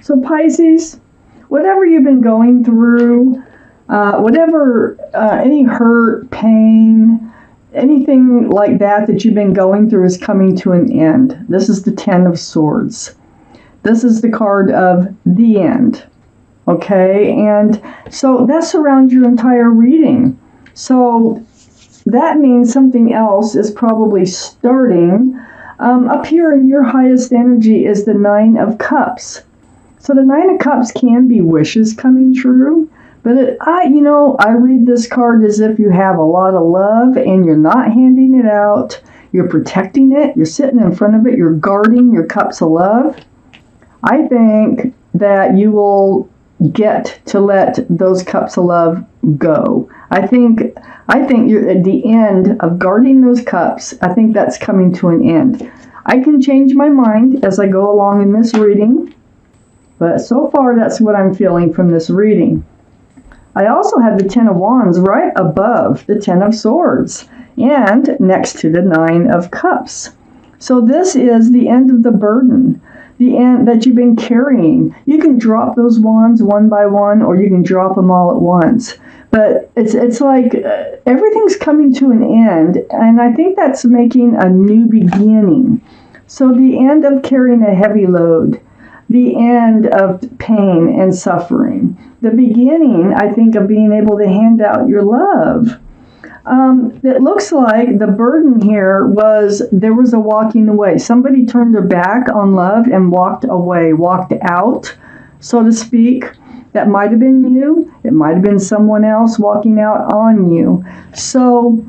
So Pisces, whatever you've been going through, any hurt, pain, anything like that you've been going through is coming to an end. This is the Ten of Swords. This is the card of the end. Okay, and so that surrounds your entire reading. So that means something else is probably starting. Up here in your highest energy is the Nine of Cups. So the Nine of Cups can be wishes coming true. But I read this card as if you have a lot of love and you're not handing it out. You're protecting it. You're sitting in front of it. You're guarding your cups of love. I think that you will get to let those cups of love go. I think you're at the end of guarding those cups. I think that's coming to an end. I can change my mind as I go along in this reading, but so far that's what I'm feeling from this reading. I also have the Ten of Wands right above the Ten of Swords and next to the Nine of Cups. So this is the end of the burden, the end that you've been carrying. You can drop those wands one by one, or you can drop them all at once. But it's like everything's coming to an end, and I think that's making a new beginning. So the end of carrying a heavy load, the end of pain and suffering, the beginning, I think, of being able to hand out your love. It looks like the burden here was there was a walking away. Somebody turned their back on love and walked away, walked out, so to speak. That might have been you. It might have been someone else walking out on you. So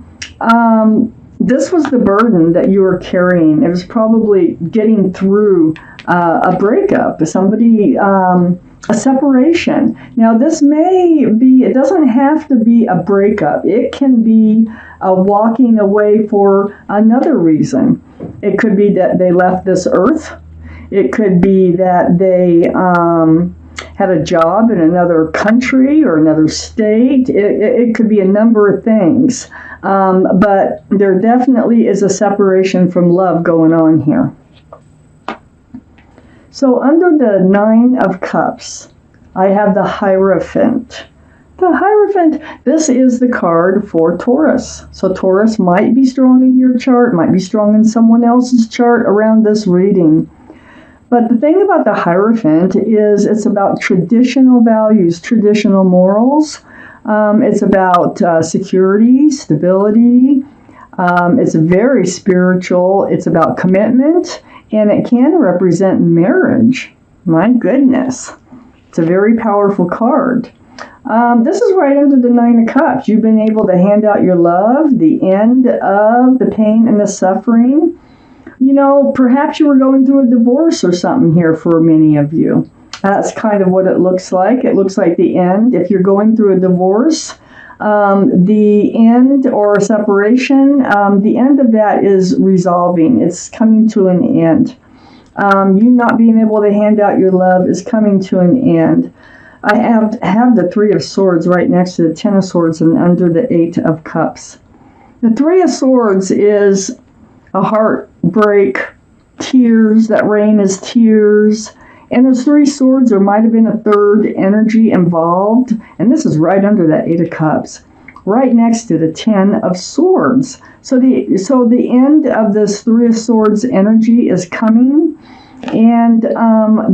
this was the burden that you were carrying. It was probably getting through a breakup, somebody, a separation. Now this may be, it doesn't have to be a breakup. It can be a walking away for another reason. It could be that they left this earth. It could be that they had a job in another country or another state. It could be a number of things. But there definitely is a separation from love going on here. So under the Nine of Cups, I have the Hierophant. The Hierophant, this is the card for Taurus. So Taurus might be strong in your chart, might be strong in someone else's chart around this reading. But the thing about the Hierophant is it's about traditional values, traditional morals. It's about security, stability. It's very spiritual. It's about commitment. And it can represent marriage. My goodness. It's a very powerful card. This is right under the Nine of Cups. You've been able to hand out your love, the end of the pain and the suffering. Perhaps you were going through a divorce or something here for many of you. That's kind of what it looks like. It looks like the end. If you're going through a divorce, the end or separation, the end of that is resolving. It's coming to an end. You not being able to hand out your love is coming to an end. I have the Three of Swords right next to the Ten of Swords and under the Eight of Cups. The Three of Swords is a heartbreak, tears. That rain is tears. And there's three swords. There might have been a third energy involved. And this is right under that Eight of Cups, right next to the Ten of Swords. So the end of this Three of Swords energy is coming. And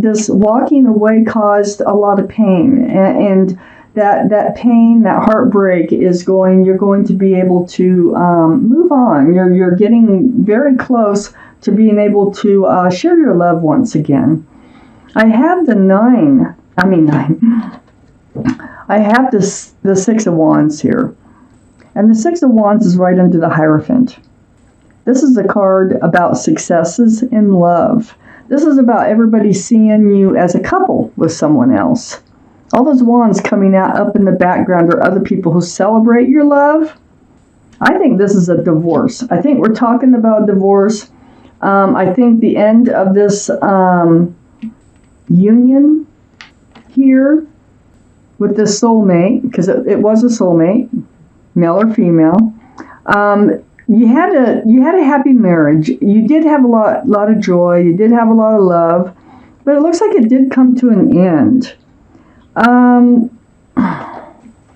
this walking away caused a lot of pain. And that pain, that heartbreak you're going to be able to move on. You're getting very close to being able to share your love once again. I have the nine. I have the Six of Wands here. And the Six of Wands is right under the Hierophant. This is a card about successes in love. This is about everybody seeing you as a couple with someone else. All those wands coming out up in the background are other people who celebrate your love. I think this is a divorce. I think we're talking about divorce. I think the end of this union here with this soulmate, because it was a soulmate, male or female. You had a happy marriage. You did have a lot of joy. You did have a lot of love. but it looks like it did come to an end.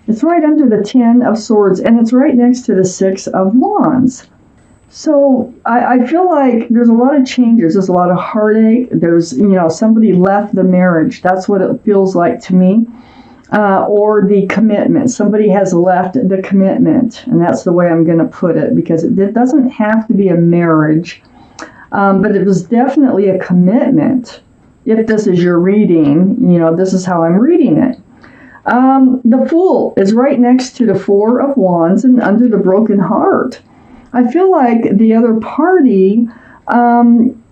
It's right under the Ten of Swords, and it's right next to the Six of Wands. So I feel like there's a lot of changes. There's a lot of heartache. There's, somebody left the marriage. That's what it feels like to me. Or the commitment. Somebody has left the commitment, and that's the way I'm going to put it, because it doesn't have to be a marriage, but it was definitely a commitment. If this is your reading, this is how I'm reading it. The Fool is right next to the Four of Wands and under the Broken Heart. I feel like the other party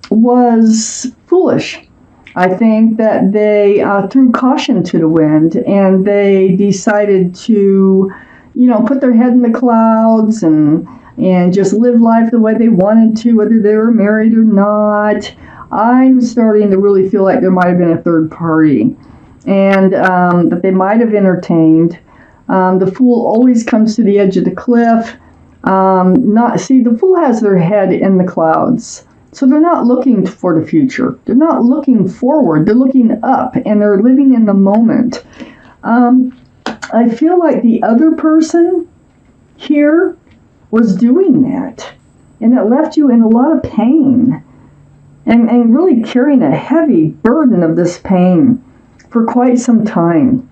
was foolish. I think that they threw caution to the wind, and they decided to, put their head in the clouds and just live life the way they wanted to, whether they were married or not. I'm starting to really feel like there might have been a third party, and that they might have entertained. The Fool always comes to the edge of the cliff. The Fool has their head in the clouds. So they're not looking for the future. They're not looking forward. They're looking up, and they're living in the moment. I feel like the other person here was doing that, and it left you in a lot of pain and really carrying a heavy burden of this pain for quite some time.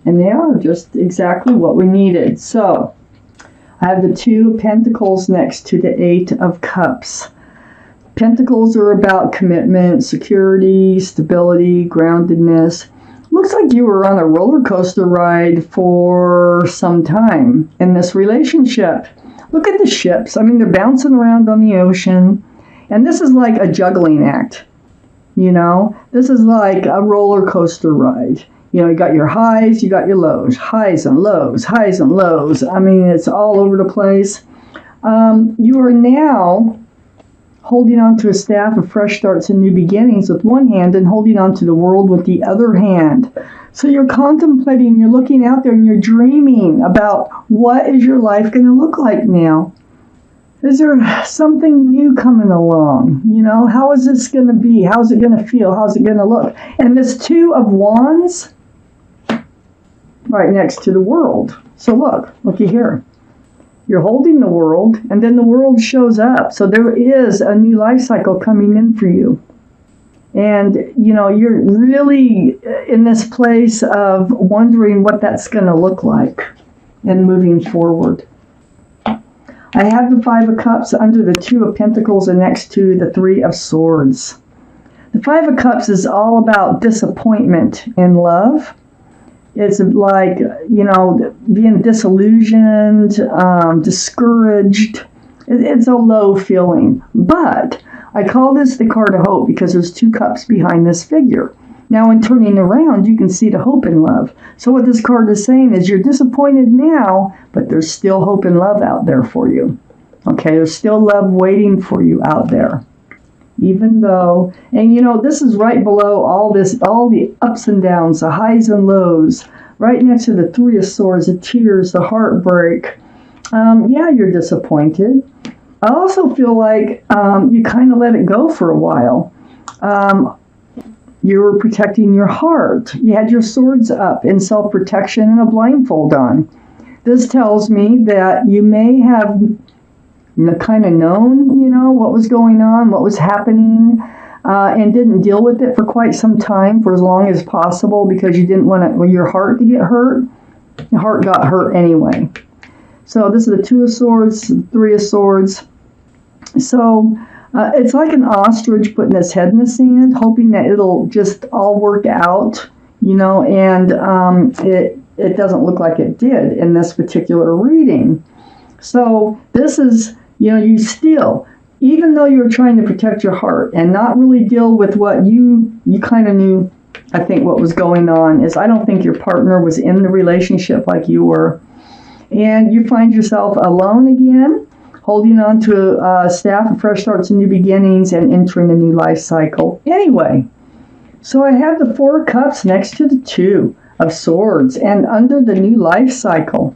And they are just exactly what we needed. So I have the Two of Pentacles next to the Eight of Cups. Pentacles are about commitment, security, stability, groundedness. Looks like you were on a roller coaster ride for some time in this relationship. Look at the ships. They're bouncing around on the ocean. And this is like a juggling act. This is like a roller coaster ride. You got your highs, you got your lows, highs and lows, highs and lows. It's all over the place. You are now holding on to a staff of fresh starts and new beginnings with one hand, and holding on to the world with the other hand. So you're contemplating, you're looking out there, and you're dreaming about what is your life going to look like now. Is there something new coming along? How is this going to be? How's it going to feel? How's it going to look? And this Two of Wands right next to the world. So looky here. You're holding the world, and then the world shows up. So there is a new life cycle coming in for you. And, you're really in this place of wondering what that's going to look like and moving forward. I have the Five of Cups under the Two of Pentacles and next to the Three of Swords. The Five of Cups is all about disappointment in love. It's like, being disillusioned, discouraged. It's a low feeling. But I call this the card of hope because there's two cups behind this figure. Now, in turning around, you can see the hope in love. So what this card is saying is you're disappointed now, but there's still hope and love out there for you. Okay, there's still love waiting for you out there. Even though, and this is right below all the ups and downs, the highs and lows, right next to the Three of Swords, the tears, the heartbreak. You're disappointed. I also feel like you kind of let it go for a while. You were protecting your heart. You had your swords up in self-protection and a blindfold on. This tells me that you may have kind of known, what was going on, what was happening, and didn't deal with it for quite some time, for as long as possible, because you didn't want your heart to get hurt. Your heart got hurt anyway. So this is the Two of Swords, the Three of Swords. So it's like an ostrich putting its head in the sand, hoping that it'll just all work out, and it doesn't look like it did in this particular reading. So this is, you still, even though you're trying to protect your heart and not really deal with what you kind of knew, I think what was going on is I don't think your partner was in the relationship like you were. And you find yourself alone again, holding on to a staff of fresh starts and new beginnings and entering a new life cycle. Anyway, so I have the Four of Cups next to the Two of Swords and under the new life cycle.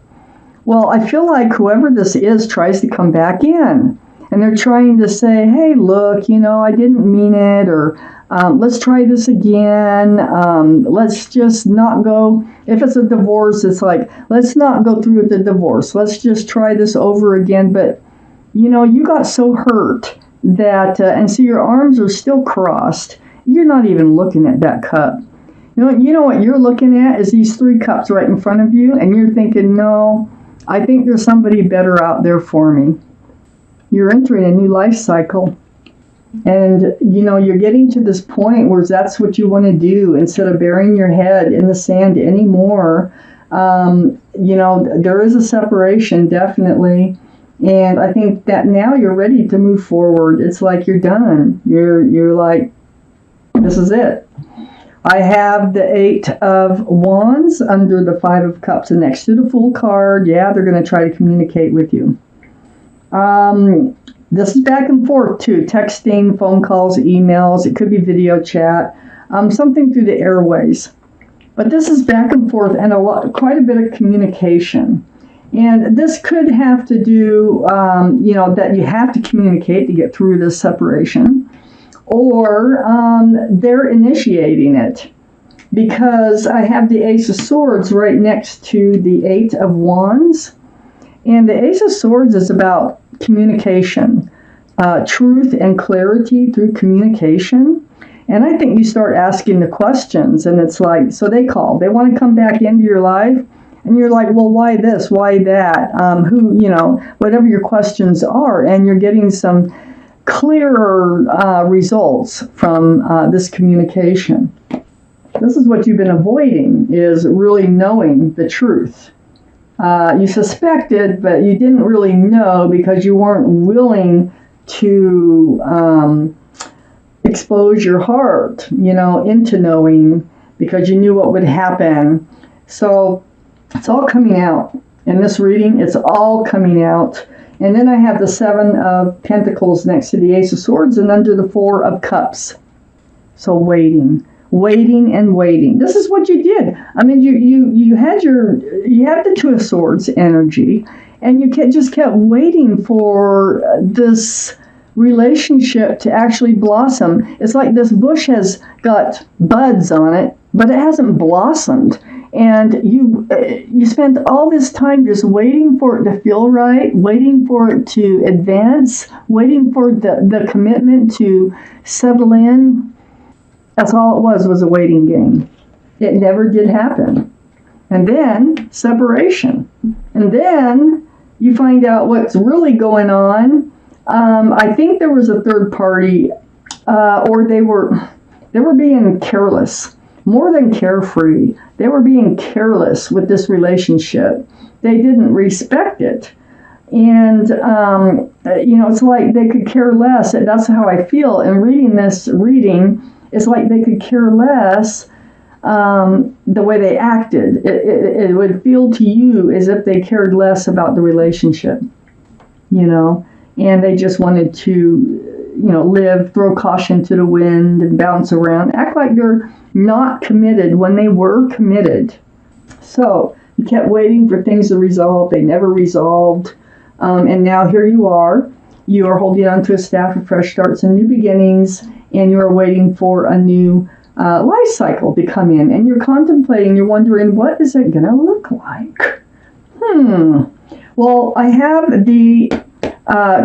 Well, I feel like whoever this is tries to come back in. And they're trying to say, hey, look, I didn't mean it, or Let's try this again. Let's just not go. If it's a divorce, it's like, let's not go through with the divorce. Let's just try this over again. But, you got so hurt that, and so your arms are still crossed. You're not even looking at that cup. You know what you're looking at is these 3 cups right in front of you, and you're thinking, no, I think there's somebody better out there for me. You're entering a new life cycle. And, you're getting to this point where that's what you want to do instead of burying your head in the sand anymore. There is a separation, definitely. And I think that now you're ready to move forward. It's like you're done. You're like, this is it. I have the 8 of Wands under the 5 of Cups and next to the Fool card. Yeah, they're going to try to communicate with you. This is back and forth too. Texting, phone calls, emails. It could be video chat. Something through the airways. But this is back and forth and quite a bit of communication. And this could have to do, that you have to communicate to get through this separation. Or they're initiating it. Because I have the Ace of Swords right next to the 8 of Wands. And the Ace of Swords is about communication, truth and clarity through communication. And I think you start asking the questions, and it's like, so they call. They want to come back into your life, and you're like, well, why this? Why that? Whatever your questions are, and you're getting some clearer results from this communication. This is what you've been avoiding, is really knowing the truth. You suspected, but you didn't really know because you weren't willing to expose your heart, into knowing, because you knew what would happen. So it's all coming out. In this reading, it's all coming out. And then I have the 7 of Pentacles next to the Ace of Swords and under the 4 of Cups. So waiting and waiting. This is what you did. I mean, you had the 2 of Swords energy, and you just kept waiting for this relationship to actually blossom. It's like this bush has got buds on it, but it hasn't blossomed. And you spent all this time just waiting for it to feel right, waiting for it to advance, waiting for the commitment to settle in. That's all it was a waiting game. It never did happen. And then separation. And then you find out what's really going on. I think there was a third party, or they were being careless, more than carefree. They were being careless with this relationship. They didn't respect it. And, it's like they could care less. That's how I feel. And reading this reading, it's like they could care less the way they acted. It would feel to you as if they cared less about the relationship, and they just wanted to, live, throw caution to the wind and bounce around, act like they're not committed when they were committed. So you kept waiting for things to resolve. They never resolved. And now here you are. You are holding on to a staff of fresh starts and new beginnings, and you are waiting for a new life cycle to come in. And you're contemplating, you're wondering, what is it going to look like? Well, I have the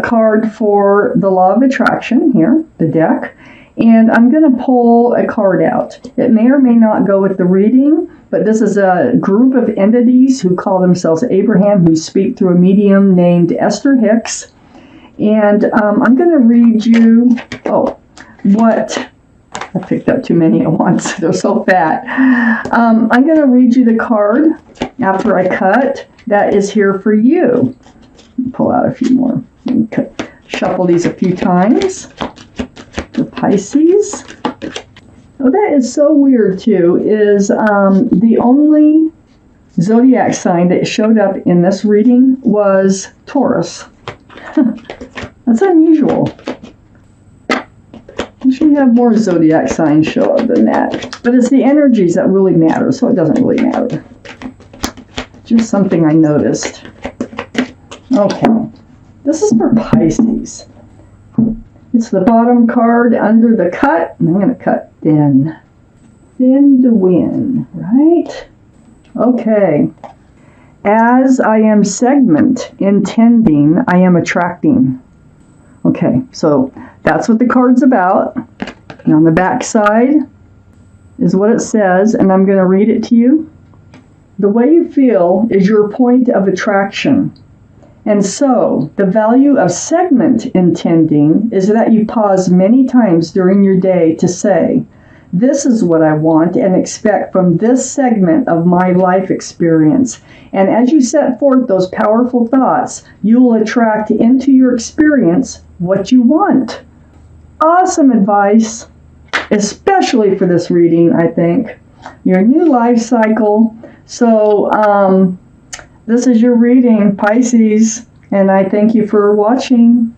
card for the Law of Attraction here, the deck, and I'm going to pull a card out. It may or may not go with the reading, but this is a group of entities who call themselves Abraham, who speak through a medium named Esther Hicks. And I'm going to read you, I picked up too many at once. They're so fat. I'm going to read you the card after I cut that is here for you. Pull out a few more. Shuffle these a few times. For Pisces. Oh, that is so weird too, is the only zodiac sign that showed up in this reading was Taurus. That's unusual. You should have more zodiac signs show up than that. But it's the energies that really matter, so it doesn't really matter. Just something I noticed. Okay. This is for Pisces. It's the bottom card under the cut. And I'm going to cut thin. Thin to win, right? Okay. As I am segment intending, I am attracting. Okay, so that's what the card's about. And on the back side is what it says, and I'm going to read it to you. The way you feel is your point of attraction. And so, the value of segment intending is that you pause many times during your day to say, this is what I want and expect from this segment of my life experience. And as you set forth those powerful thoughts, you will attract into your experience what you want. Awesome advice, especially for this reading, I think. Your new life cycle. So, this is your reading, Pisces, and I thank you for watching.